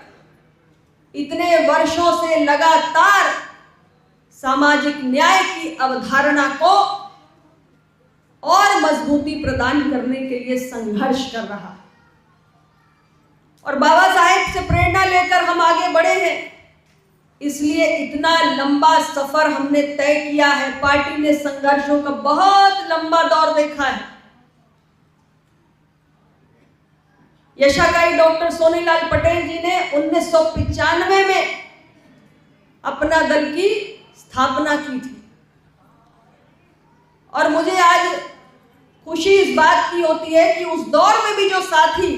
E: इतने वर्षों से लगातार सामाजिक न्याय की अवधारणा को और मजबूती प्रदान करने के लिए संघर्ष कर रहा है। और बाबा साहेब से प्रेरणा लेकर हम आगे बढ़े हैं, इसलिए इतना लंबा सफर हमने तय किया है। पार्टी ने संघर्षों का बहुत लंबा दौर देखा है। यशाकाई डॉक्टर सोनीलाल पटेल जी ने 1995 में अपना दल की स्थापना की थी, और मुझे आज खुशी इस बात की होती है कि उस दौर में भी जो साथी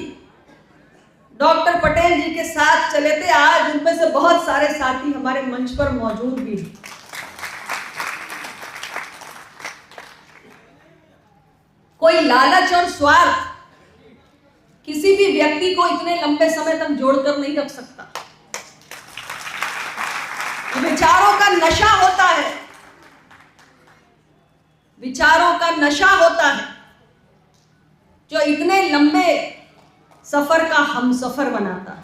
E: डॉक्टर पटेल जी के साथ चले थे, आज उनमें से बहुत सारे साथी हमारे मंच पर मौजूद भी हैं। कोई लालच और स्वार्थ किसी भी व्यक्ति को इतने लंबे समय तक जोड़कर नहीं रख सकता। विचारों का नशा होता है, विचारों का नशा होता है जो इतने लंबे सफर का हम सफर बनाता है।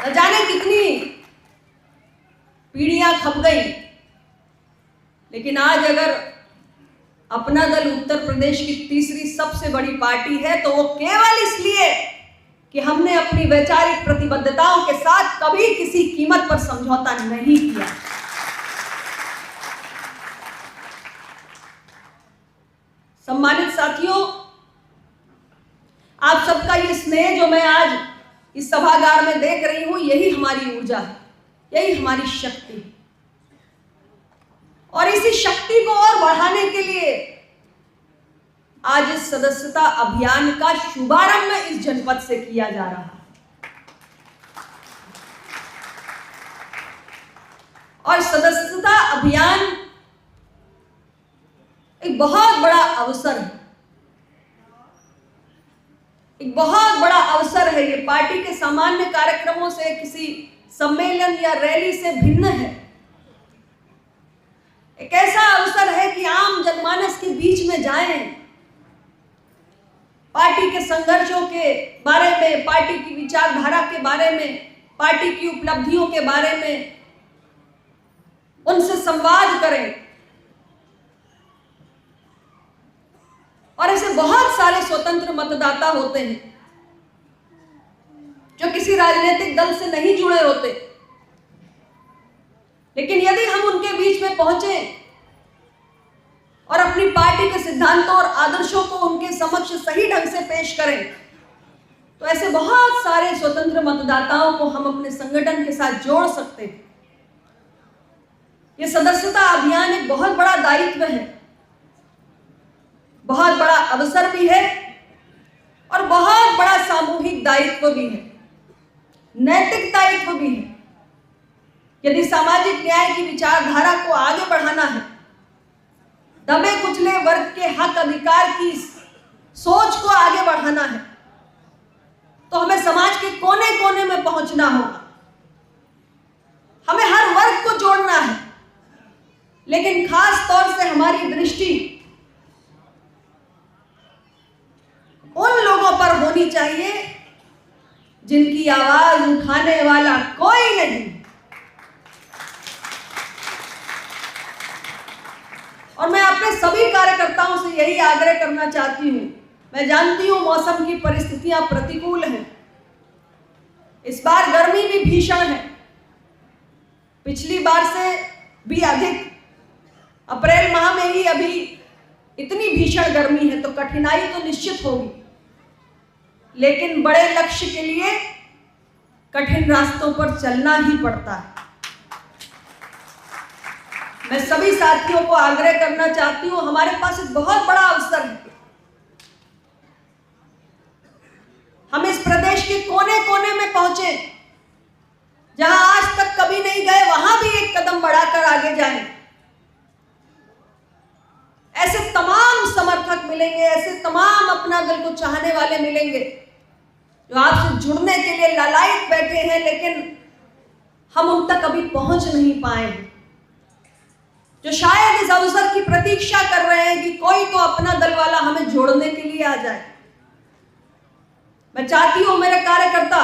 E: न जाने कितनी पीढ़ियां खप गई, लेकिन आज अगर अपना दल उत्तर प्रदेश की तीसरी सबसे बड़ी पार्टी है तो वो केवल इसलिए कि हमने अपनी वैचारिक प्रतिबद्धताओं के साथ कभी किसी कीमत पर समझौता नहीं किया। सम्मानित साथियों, आप सबका ये स्नेह जो मैं आज इस सभागार में देख रही हूं, यही हमारी ऊर्जा है, यही हमारी शक्ति है। और इसी शक्ति को और बढ़ाने के लिए आज इस सदस्यता अभियान का शुभारंभ इस जनपद से किया जा रहा है। और सदस्यता अभियान एक बहुत बड़ा अवसर है, एक बहुत बड़ा अवसर है। ये पार्टी के सामान्य कार्यक्रमों से, किसी सम्मेलन या रैली से भिन्न है। एक ऐसा अवसर है कि आम जनमानस के बीच में जाएं, पार्टी के संघर्षों के बारे में, पार्टी की विचारधारा के बारे में, पार्टी की उपलब्धियों के बारे में उनसे संवाद करें। और ऐसे बहुत सारे स्वतंत्र मतदाता होते हैं जो किसी राजनीतिक दल से नहीं जुड़े होते, लेकिन यदि हम उनके बीच में पहुंचे और अपनी पार्टी के सिद्धांतों और आदर्शों को उनके समक्ष सही ढंग से पेश करें, तो ऐसे बहुत सारे स्वतंत्र मतदाताओं को हम अपने संगठन के साथ जोड़ सकते हैं। ये सदस्यता अभियान एक बहुत बड़ा दायित्व है, बहुत बड़ा अवसर भी है और बहुत बड़ा सामूहिक दायित्व भी है, नैतिक दायित्व भी है। यदि सामाजिक न्याय की विचारधारा को आगे बढ़ाना है, दबे कुचले वर्ग के हक अधिकार की सोच को आगे बढ़ाना है, तो हमें समाज के कोने कोने में पहुंचना होगा। हमें हर वर्ग को जोड़ना है, लेकिन खास तौर से हमारी दृष्टि उन लोगों पर होनी चाहिए जिनकी आवाज उठाने वाला कोई नहीं। और मैं अपने सभी कार्यकर्ताओं से यही आग्रह करना चाहती हूं। मैं जानती हूं मौसम की परिस्थितियां प्रतिकूल हैं, इस बार गर्मी भी भीषण है, पिछली बार से भी अधिक। अप्रैल माह में ही अभी इतनी भीषण गर्मी है, तो कठिनाई तो निश्चित होगी, लेकिन बड़े लक्ष्य के लिए कठिन रास्तों पर चलना ही पड़ता है। मैं सभी साथियों को आग्रह करना चाहती हूं, हमारे पास एक बहुत बड़ा अवसर है। हम इस प्रदेश के कोने कोने में पहुंचे, जहां आज तक कभी नहीं गए, वहां भी एक कदम बढ़ाकर आगे जाएं। ऐसे तमाम समर्थक मिलेंगे, ऐसे तमाम अपना दल को चाहने वाले मिलेंगे जो आपसे जुड़ने के लिए लालायित बैठे हैं, लेकिन हम उन तक अभी पहुंच नहीं पाए हैं, जो शायद इस अवसर की प्रतीक्षा कर रहे हैं कि कोई तो अपना दल वाला हमें जोड़ने के लिए आ जाए। मैं चाहती हूं मेरे कार्यकर्ता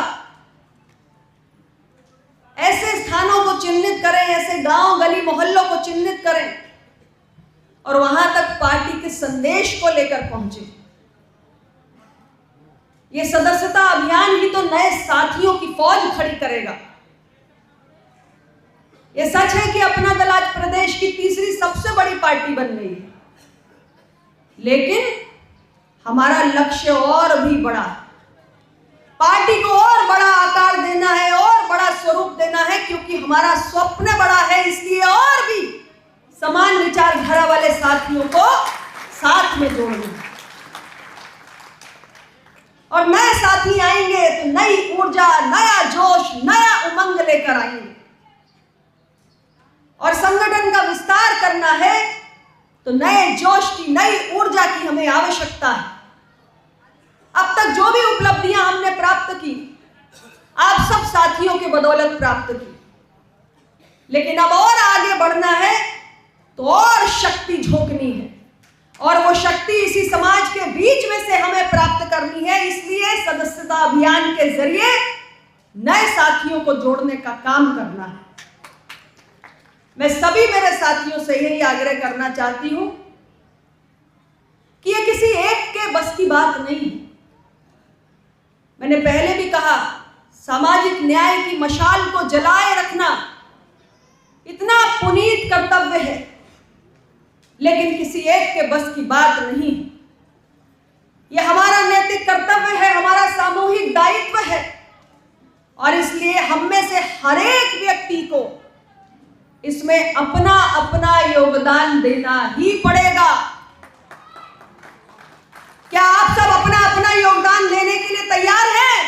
E: ऐसे स्थानों को चिन्हित करें, ऐसे गांव गली मोहल्लों को चिन्हित करें और वहां तक पार्टी के संदेश को लेकर पहुंचे। ये सदस्यता अभियान ही तो नए साथियों की फौज खड़ी करेगा। ये सच है कि अपना दल आज प्रदेश की तीसरी सबसे बड़ी पार्टी बन गई है, लेकिन हमारा लक्ष्य और भी बड़ा है। पार्टी को और बड़ा आकार देना है और बड़ा स्वरूप देना है, क्योंकि हमारा स्वप्न बड़ा है। इसलिए और भी समान विचारधारा वाले साथियों को साथ में जोड़ना है। और नए साथी आएंगे तो नई ऊर्जा, नया जोश, नया उमंग लेकर आएंगे। और संगठन का विस्तार करना है तो नए जोश की, नई ऊर्जा की हमें आवश्यकता है। अब तक जो भी उपलब्धियां हमने प्राप्त की, आप सब साथियों के बदौलत प्राप्त की, लेकिन अब और आगे बढ़ना है तो और शक्ति झोंकनी है, और वो शक्ति इसी समाज के बीच में से हमें प्राप्त करनी है। इसलिए सदस्यता अभियान के जरिए नए साथियों को जोड़ने का काम करना है। मैं सभी मेरे साथियों से यही आग्रह करना चाहती हूं कि ये किसी एक के बस की बात नहीं है। मैंने पहले भी कहा, सामाजिक न्याय की मशाल को जलाए रखना इतना पुनीत कर्तव्य है, लेकिन किसी एक के बस की बात नहीं। यह हमारा नैतिक कर्तव्य है, हमारा सामूहिक दायित्व है, और इसलिए हम में से हर एक व्यक्ति को इसमें अपना अपना योगदान देना ही पड़ेगा। क्या आप सब अपना अपना योगदान देने के लिए तैयार हैं?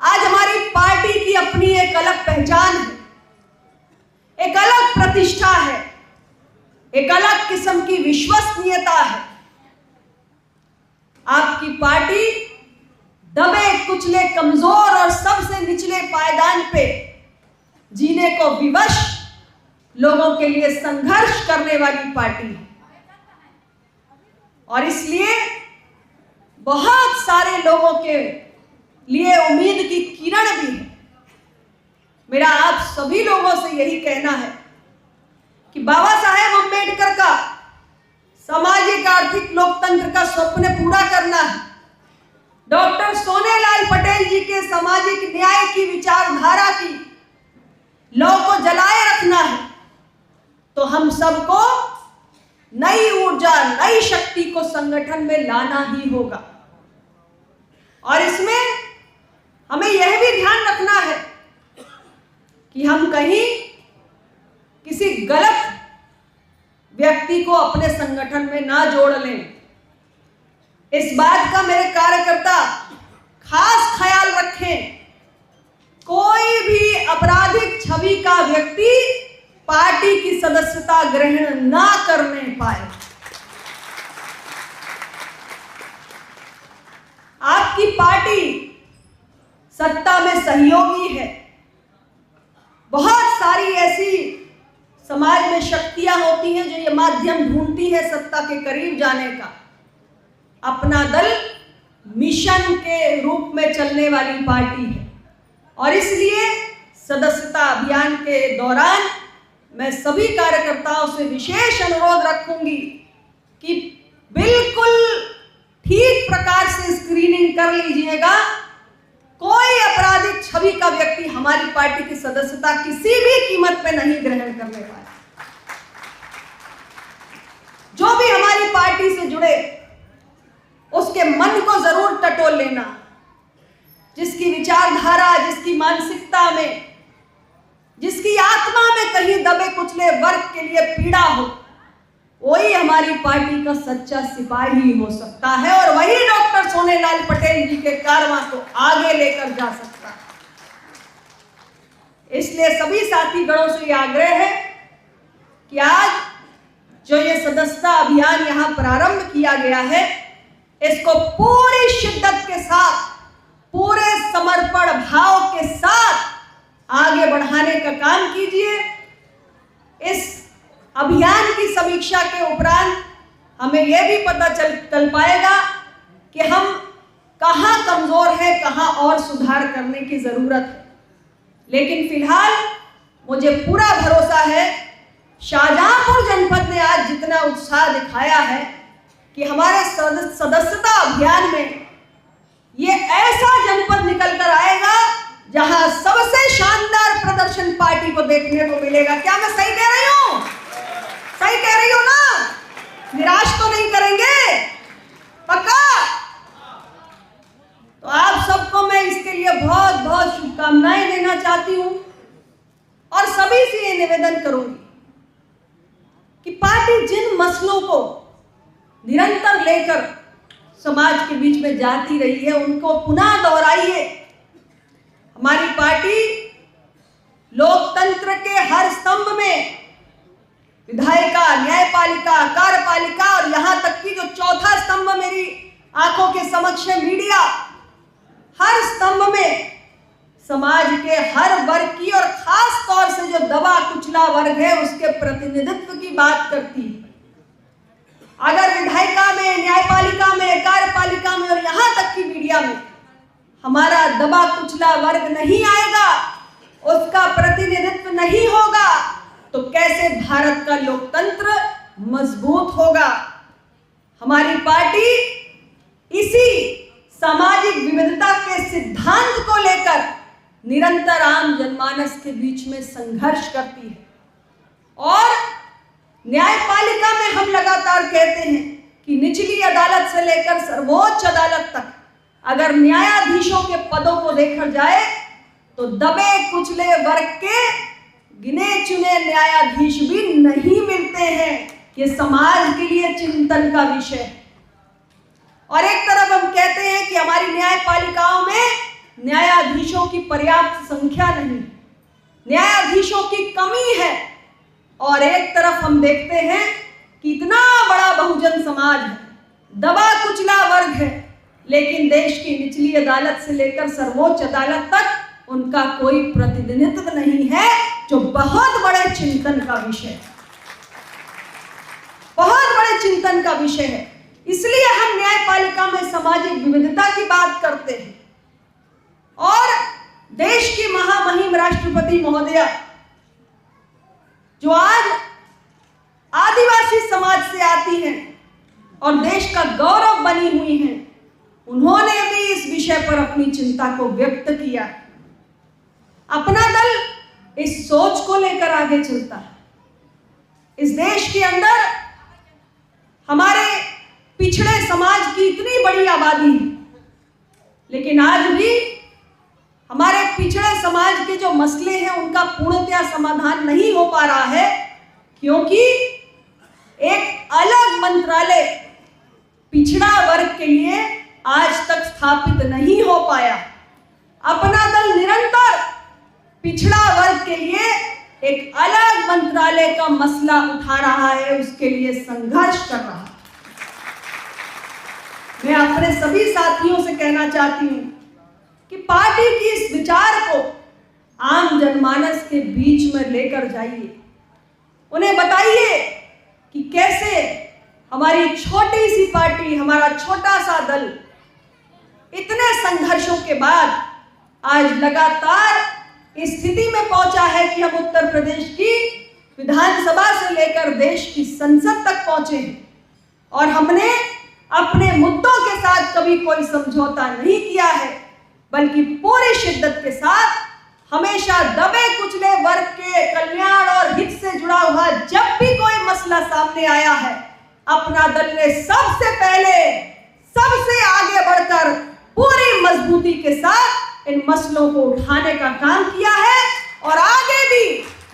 E: आज हमारी पार्टी की अपनी एक अलग पहचान है, एक अलग प्रतिष्ठा है, एक अलग किस्म की विश्वसनीयता है। आपकी पार्टी दबे कुचले, कमजोर और सबसे निचले पायदान पे जीने को विवश लोगों के लिए संघर्ष करने वाली पार्टी है, और इसलिए बहुत सारे लोगों के लिए उम्मीद की किरण भी है। मेरा आप सभी लोगों से यही कहना है कि बाबा साहेब अम्बेडकर का सामाजिक आर्थिक लोकतंत्र का स्वप्न पूरा करना है, डॉक्टर सोनेलाल पटेल जी के सामाजिक न्याय की विचारधारा की लौ को जलाए रखना है, तो हम सबको नई ऊर्जा, नई शक्ति को संगठन में लाना ही होगा। और इसमें हमें यह भी ध्यान रखना है कि हम कहीं किसी गलत व्यक्ति को अपने संगठन में ना जोड़ लें। इस बात का मेरे कार्यकर्ता खास ख्याल रखें, कोई भी आपराधिक छवि का व्यक्ति पार्टी की सदस्यता ग्रहण ना करने पाए। आपकी पार्टी सत्ता में सहयोगी है। बहुत सारी ऐसी समाज में शक्तियां होती हैं जो ये माध्यम ढूंढती है सत्ता के करीब जाने का। अपना दल मिशन के रूप में चलने वाली पार्टी है, और इसलिए सदस्यता अभियान के दौरान मैं सभी कार्यकर्ताओं से विशेष अनुरोध रखूंगी कि बिल्कुल ठीक प्रकार से स्क्रीनिंग कर लीजिएगा। कोई आपराधिक छवि का व्यक्ति हमारी पार्टी की सदस्यता किसी भी कीमत पे नहीं ग्रहण करने पाए। जो भी हमारी पार्टी से जुड़े उसके मन को जरूर टटोल लेना। जिसकी विचारधारा, जिसकी मानसिकता में, जिसकी आत्मा में कहीं दबे कुचले वर्ग के लिए पीड़ा हो, वही हमारी पार्टी का सच्चा सिपाही हो सकता है, और वही डॉक्टर सोनेलाल पटेल जी के कारवां को आगे लेकर जा सकता है। इसलिए सभी साथीगणों से यह आग्रह है कि आज जो ये सदस्यता अभियान यहां प्रारंभ किया गया है, इसको पूरी शिद्दत के साथ, पूरे समर्पण भाव के साथ आगे बढ़ाने का काम कीजिए। इस अभियान की समीक्षा के उपरांत हमें यह भी पता चल पाएगा कि हम कहां कमजोर हैं, कहां और सुधार करने की जरूरत है। लेकिन फिलहाल मुझे पूरा भरोसा है, शाहजहांपुर जनपद ने आज जितना उत्साह दिखाया है, कि हमारे सदस्यता अभियान में ये ऐसा जनपद निकल कर आएगा जहां सबसे शानदार प्रदर्शन पार्टी को देखने को मिलेगा। क्या मैं सही कह रही हूं? सही कह रही हूं ना? निराश तो नहीं करेंगे? पक्का? तो आप सबको मैं इसके लिए बहुत बहुत शुभकामनाएं देना चाहती हूं और सभी से ये निवेदन करूंगी कि पार्टी जिन मसलों को निरंतर लेकर समाज के बीच में जाती रही है उनको पुनः दोहराइए। हमारी पार्टी लोकतंत्र के हर स्तंभ में विधायिका, न्यायपालिका, कार्यपालिका और यहां तक कि जो चौथा स्तंभ मेरी आंखों के समक्ष है मीडिया, हर स्तंभ में समाज के हर वर्ग की और खास तौर से जो दबा कुचला वर्ग है उसके प्रतिनिधित्व की बात करती है। अगर विधायिका में, न्यायपालिका में, कार्यपालिका में और यहां तक कि मीडिया में हमारा दबा कुचला वर्ग नहीं आएगा, उसका प्रतिनिधित्व नहीं होगा, तो कैसे भारत का लोकतंत्र मजबूत होगा? हमारी पार्टी इसी सामाजिक विविधता के सिद्धांत को लेकर निरंतर आम जनमानस के बीच में संघर्ष करती है और न्यायपालिका में हम लगातार कहते हैं कि निचली अदालत से लेकर सर्वोच्च अदालत तक अगर न्यायाधीशों के पदों को देखा जाए तो दबे कुचले वर्ग के गिने चुने न्यायाधीश भी नहीं मिलते हैं। ये समाज के लिए चिंतन का विषय है। और एक तरफ हम कहते हैं कि हमारी न्यायपालिकाओं में न्यायाधीशों की पर्याप्त संख्या नहीं, न्यायाधीशों की कमी है, और एक तरफ हम देखते हैं कि इतना बड़ा बहुजन समाज है, दबा कुचला वर्ग है, लेकिन देश की निचली अदालत से लेकर सर्वोच्च अदालत तक उनका कोई प्रतिनिधित्व नहीं है, जो बहुत बड़े चिंतन का विषय है, बहुत बड़े चिंतन का विषय है। इसलिए हम न्यायपालिका में सामाजिक विविधता की बात करते हैं और देश की महामहिम राष्ट्रपति महोदया जो आज आदिवासी समाज से आती हैं और देश का गौरव बनी हुई हैं, उन्होंने भी इस विषय पर अपनी चिंता को व्यक्त किया। अपना दल इस सोच को लेकर आगे चलता है। इस देश के अंदर हमारे पिछड़े समाज की इतनी बड़ी आबादी है, लेकिन आज भी हमारे पिछड़े समाज के जो मसले हैं उनका पूर्णतया समाधान नहीं हो पा रहा है, क्योंकि एक अलग मंत्रालय पिछड़ा वर्ग के लिए आज तक स्थापित नहीं हो पाया। अपना दल निरंतर पिछड़ा वर्ग के लिए एक अलग मंत्रालय का मसला उठा रहा है, उसके लिए संघर्ष कर रहा है। मैं अपने सभी साथियों से कहना चाहती हूं कि पार्टी की इस विचार को आम जनमानस के बीच में लेकर जाइए। उन्हें बताइए कि कैसे हमारी छोटी सी पार्टी, हमारा छोटा सा दल इतने संघर्षों के बाद आज लगातार इस स्थिति में पहुंचा है कि हम उत्तर प्रदेश की विधानसभा से लेकर देश की संसद तक पहुंचे हैं और हमने अपने मुद्दों के साथ कभी कोई समझौता नहीं किया है, बल्कि पूरी शिद्दत के साथ हमेशा दबे कुचले वर्ग के कल्याण और हित से जुड़ा हुआ जब भी कोई मसला सामने आया है, अपना दल ने सबसे पहले, सबसे आगे बढ़कर पूरी मजबूती के साथ इन मसलों को उठाने का काम किया है। और आगे भी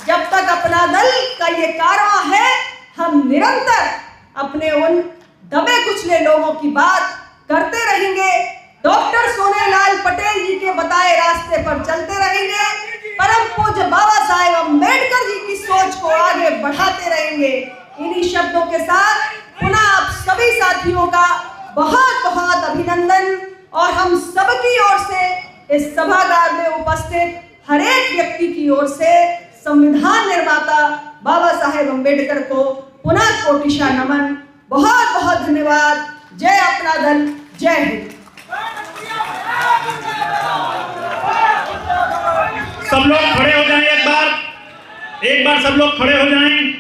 E: जब तक अपना दल का ये कारवां है, हम निरंतर अपने उन दबे कुचले लोगों की बात करते रहेंगे। डॉक्टर सोनेलाल पटेल जी के बताए रास्ते पर चलते रहेंगे। परम पूज्य बाबा साहेब अम्बेडकर जी की सोच को आगे बढ़ाते रहेंगे। इन्हीं शब्दों के साथ पुनः आप सभी साथियों का बहुत बहुत अभिनंदन और हम सबकी ओर से, इस सभागार में उपस्थित हर एक व्यक्ति की ओर से संविधान निर्माता बाबा साहेब अम्बेडकर को पुनः कोटिशा नमन। बहुत बहुत धन्यवाद। जय अपना दल, जय हिंद।
D: सब लोग खड़े हो जाएं, एक बार सब लोग खड़े हो जाएं।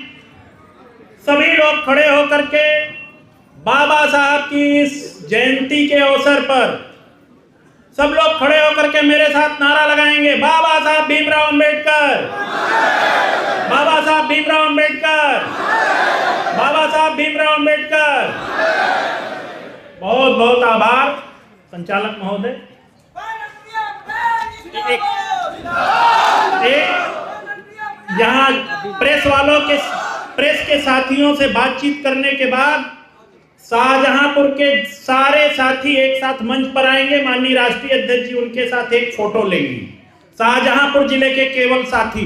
D: सभी लोग खड़े होकर के बाबा साहब की इस जयंती के अवसर पर सब लोग खड़े होकर के मेरे साथ नारा लगाएंगे, बाबा साहब भीमराव अंबेडकर, बाबा साहब भीमराव अंबेडकर, बाबा साहब भीमराव अंबेडकर। बहुत बहुत आभार संचालक महोदय। यहाँ प्रेस के साथियों से बातचीत करने के बाद शाहजहांपुर के सारे साथी एक साथ मंच पर आएंगे। माननीय राष्ट्रीय अध्यक्ष जी उनके साथ एक फोटो लेंगे। शाहजहांपुर जिले के केवल साथी